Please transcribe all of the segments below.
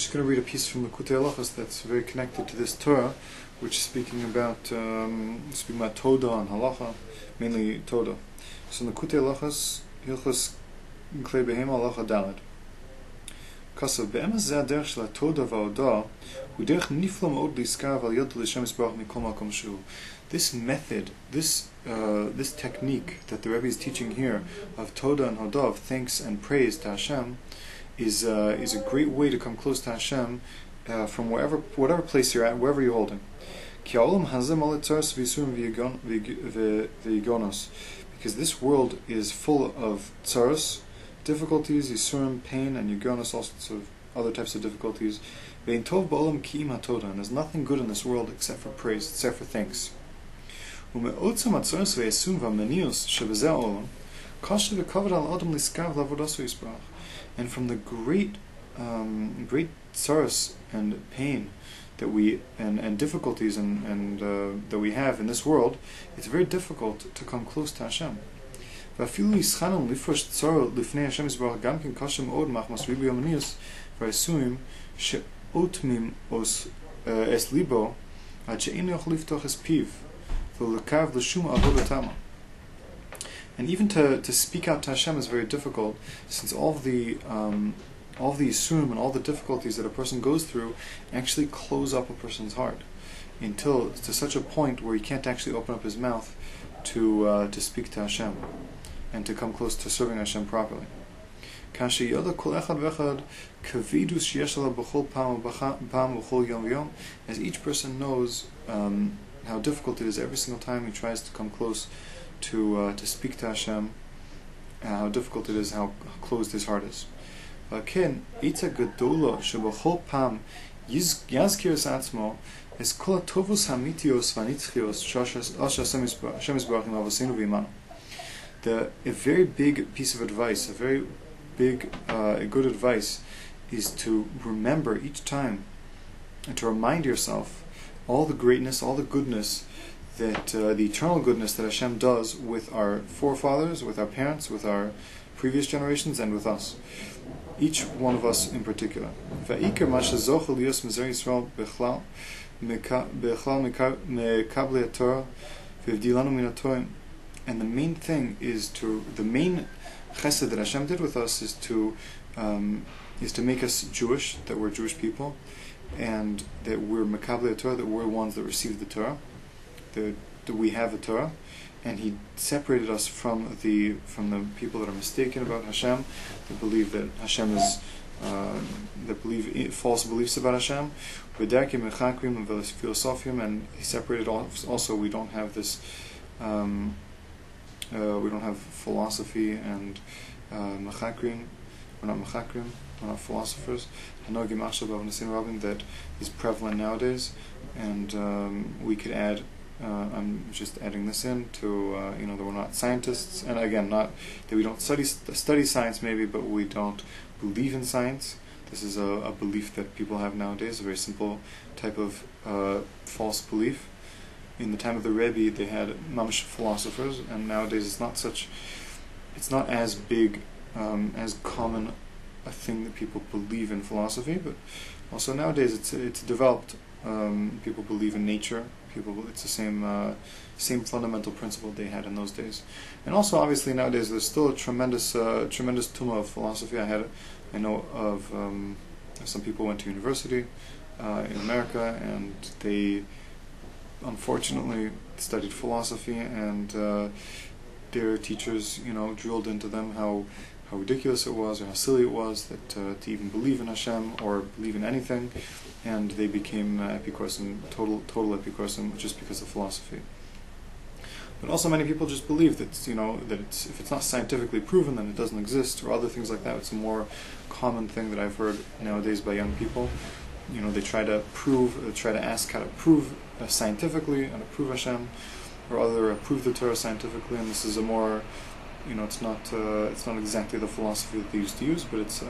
just going to read a piece from Likutay that's very connected to this Torah, which is speaking about Toda and Halacha, mainly Toda. So in Likutay Hilchos Klei Behema Halacha Daled. Kasav be'emes zeh haderech shel Toda va'odah hu derech nifla ma'od liskar v'al yod l'Hashem yisbarach mikol makom shu. This method, this technique that the Rebbe is teaching here of Toda and Hodah, of thanks and praise to Hashem, is a great way to come close to Hashem from whatever place you're at, wherever you're holding. Because this world is full of tzaros, difficulties, yisurim, pain, and yugonos, all sorts of other types of difficulties. And there's nothing good in this world except for praise, except for thanks. And from the great tzaros and pain that we and difficulties and that we have in this world, it's very difficult to come close to Hashem. And even to speak out to Hashem is very difficult, since all the yisurim and all the difficulties that a person goes through actually close up a person's heart until to such a point where he can't actually open up his mouth to speak to Hashem and to come close to serving Hashem properly. As each person knows how difficult it is every single time he tries to come close to speak to Hashem, how difficult it is, how closed his heart is. Hashem a very big piece of advice, a very big, good advice, is to remember each time and to remind yourself all the greatness, all the goodness, that the eternal goodness that Hashem does with our forefathers, with our parents, with our previous generations, and with us. Each one of us in particular. And the main thing is the main chesed that Hashem did with us is to make us Jewish, that we're Jewish people, and that we're Mekablei Torah, that we're ones that receive the Torah, that we have a Torah, and He separated us from the people that are mistaken about Hashem, that believe that Hashem is that believe false beliefs about Hashem, and He separated also. We don't have this. We don't have philosophy and machakrim. We're not machakrim. We're not philosophers. That is prevalent nowadays, and we could add. I'm just adding this in to that we're not scientists, and again, not that we don't study science maybe, but we don't believe in science. This is a belief that people have nowadays, a very simple type of false belief. In the time of the Rebbe, they had mamish philosophers, and nowadays it's not as big, as common a thing that people believe in philosophy, but also nowadays it's developed. People believe in nature. It's the same fundamental principle they had in those days. And also, obviously, nowadays there's still a tremendous tumah of philosophy. I know of some people went to university in America, and they unfortunately studied philosophy, and their teachers, drilled into them how ridiculous it was, or how silly it was that to even believe in Hashem or believe in anything, and they became epicorsim, total epicorsim, just because of philosophy. But also, many people just believe that if it's not scientifically proven, then it doesn't exist, or other things like that. It's a more common thing that I've heard nowadays by young people. They try to ask how to prove scientifically, how to prove Hashem, or prove the Torah scientifically, and this is a more it's not exactly the philosophy that they used to use, but it's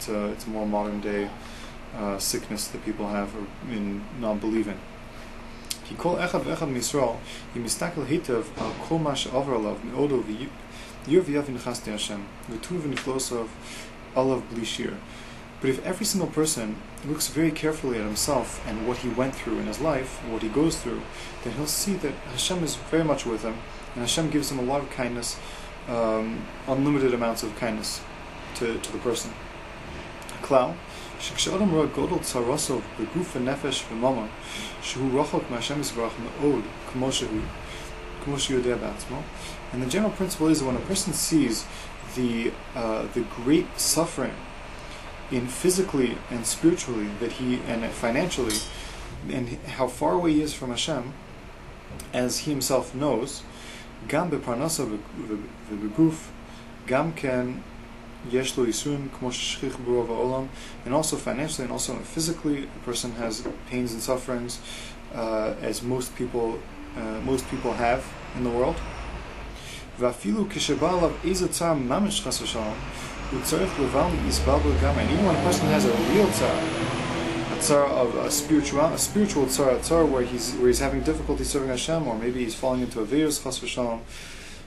a more modern day sickness that people have in non-believing. He called echad ve'echad misrael. He mistakel hitev al kol ma she'avar alav me'odo v'yur v'yav v'nechas Hashem v'tuv v'niflosov alav bli shir. But if every single person looks very carefully at himself and what he went through in his life, what he goes through, then he'll see that Hashem is very much with him, and Hashem gives him a lot of kindness, unlimited amounts of kindness to the person. Klal, שכשאדם רואה גודל צרוסו בגוף ונפש וממון, שהוא רחוק מהשם יתברך מאוד, כמו שיודע בעצמו. And the general principle is that when a person sees the great suffering in physically and spiritually and financially, and how far away he is from Hashem, as he himself knows, גם בפרנסה ובגוף, גם כן יש לו ייסורים כמו ששכיח ברוב העולם, and also financially and also physically, a person has pains and sufferings, as most people have in the world. ואפילו כשבא עליו איזה צער ממש חס ושלום, הוא צריך לבל יסבל בו גם. And even when a person has a real tzar, a tzar of a spiritual tzar, a tzar where he's having difficulty serving Hashem, or maybe he's falling into a virus chas v'shalom,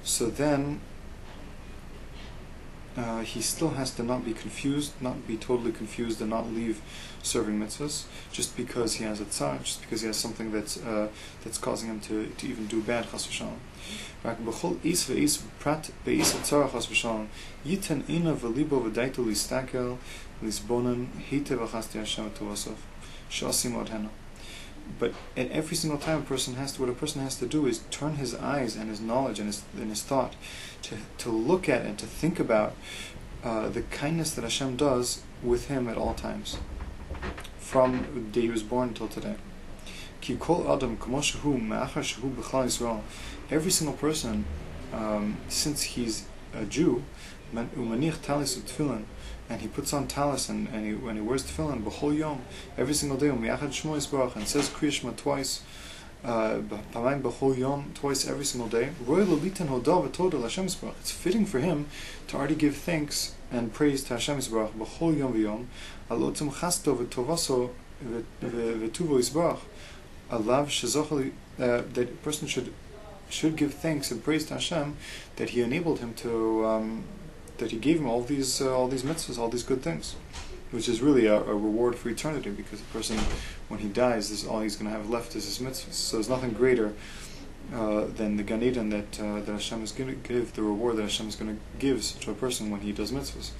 so then he still has to not be totally confused, and not leave serving mitzvahs just because he has a tzar, just because he has something that's causing him to even do bad chas v'shalom. רק בכל איס ואיס פרט באיס הצרה חס ושלום ייתן עיניו וליבו ודייתו להסתכל לסבונן היטב אחסתי השם וטובוסוף שעושים עוד הנה. But at every single time what a person has to do is turn his eyes and his knowledge and his thought to look at and to think about the kindness that Hashem does with him at all times, from the day he was born until today. Ki kol adam kamo shehu me'achar shehu b'chlal Yisrael. Every single person, since he's a Jew, umanich talis u'tefillin, and he puts on talis and when he wears tefillin b'chol yom, every single day, u'miyachad shmo yisbarach, and says Kriya Shema twice, pamayim b'chol yom, twice every single day. Roy lolitan hodah v'toda l'Hashem yisbarach. It's fitting for him to already give thanks and praise to Hashem yisbarach b'chol yom v'yom, al otzim chasto v'tovaso v'tuvo yisbarach, alav shezochali, that a person should give thanks and praise to Hashem that He enabled him to, that He gave him all these mitzvahs, all these good things, which is really a reward for eternity, because a person, when he dies, is all he's going to have left is his mitzvahs. So there's nothing greater than the Gan Eden that Hashem is going to give, the reward that Hashem is going to give to a person when he does mitzvahs.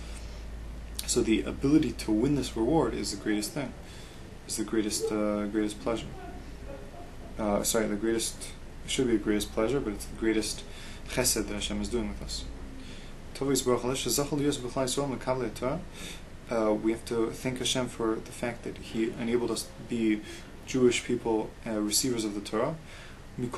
So the ability to win this reward is the greatest thing, is the greatest pleasure. It should be the greatest pleasure, but it's the greatest chesed that Hashem is doing with us. We have to thank Hashem for the fact that He enabled us to be Jewish people, receivers of the Torah. And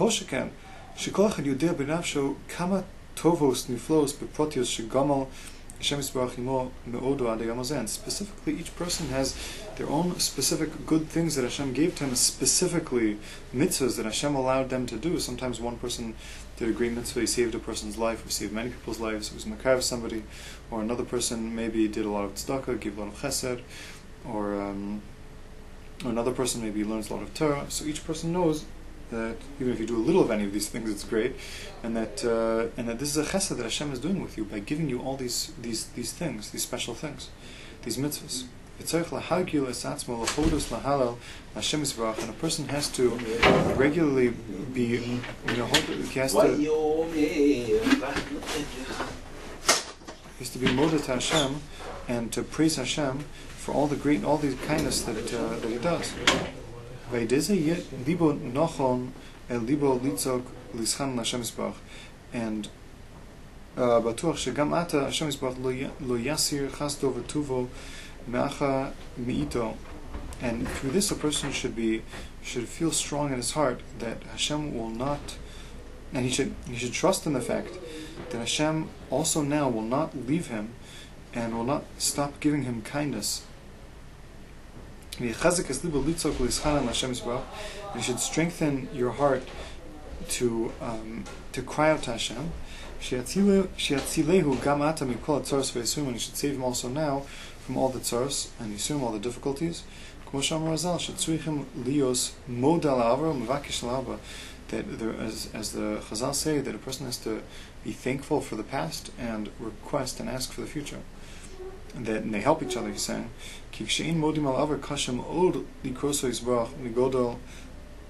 specifically, each person has their own specific good things that Hashem gave to him, specifically mitzvahs that Hashem allowed them to do. Sometimes one person did a great mitzvah, he saved a person's life, or saved many people's lives, he was makav somebody, or another person maybe did a lot of tzedakah, gave a lot of chesed, or another person maybe learns a lot of Torah. So each person knows that even if you do a little of any of these things, it's great, and that this is a chesed that Hashem is doing with you by giving you all these things, these special things, these mitzvahs. And a person has to regularly be, he has to be modeh to Hashem and to praise Hashem for all the kindness that He does. And batuach shegam ata Hashem yisbarach lo yasir chasdo v'tuvo me'acha me'ito. And through this, a person should feel strong in his heart that Hashem will not, and he should trust in the fact that Hashem also now will not leave him and will not stop giving him kindness. And you should strengthen your heart to cry out to Hashem. And you should save him also now from all the tzaros and yisurim, all the difficulties. That as the Chazal say, that a person has to be thankful for the past and request and ask for the future. and they help each other. He's saying, "Ki kshein modim al avar kashem od likroso yisbarach migodol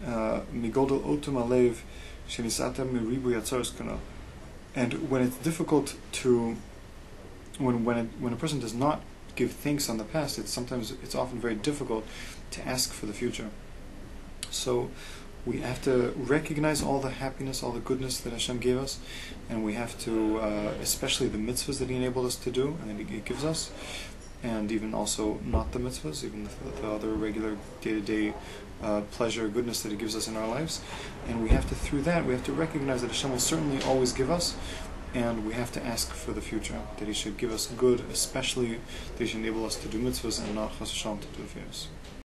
otum alev shenisata miribu yatzaros kana." And when it's difficult to, when a person does not give thanks on the past, it's often very difficult to ask for the future. So we have to recognize all the happiness, all the goodness that Hashem gave us, and we have to, especially the mitzvahs that He enabled us to do and that He gives us, and even also not the mitzvahs, even the other regular day-to-day pleasure, goodness that He gives us in our lives. And we have to, through that, we have to recognize that Hashem will certainly always give us, and we have to ask for the future, that He should give us good, especially that He should enable us to do mitzvahs and not chas v'shalom to do affairs.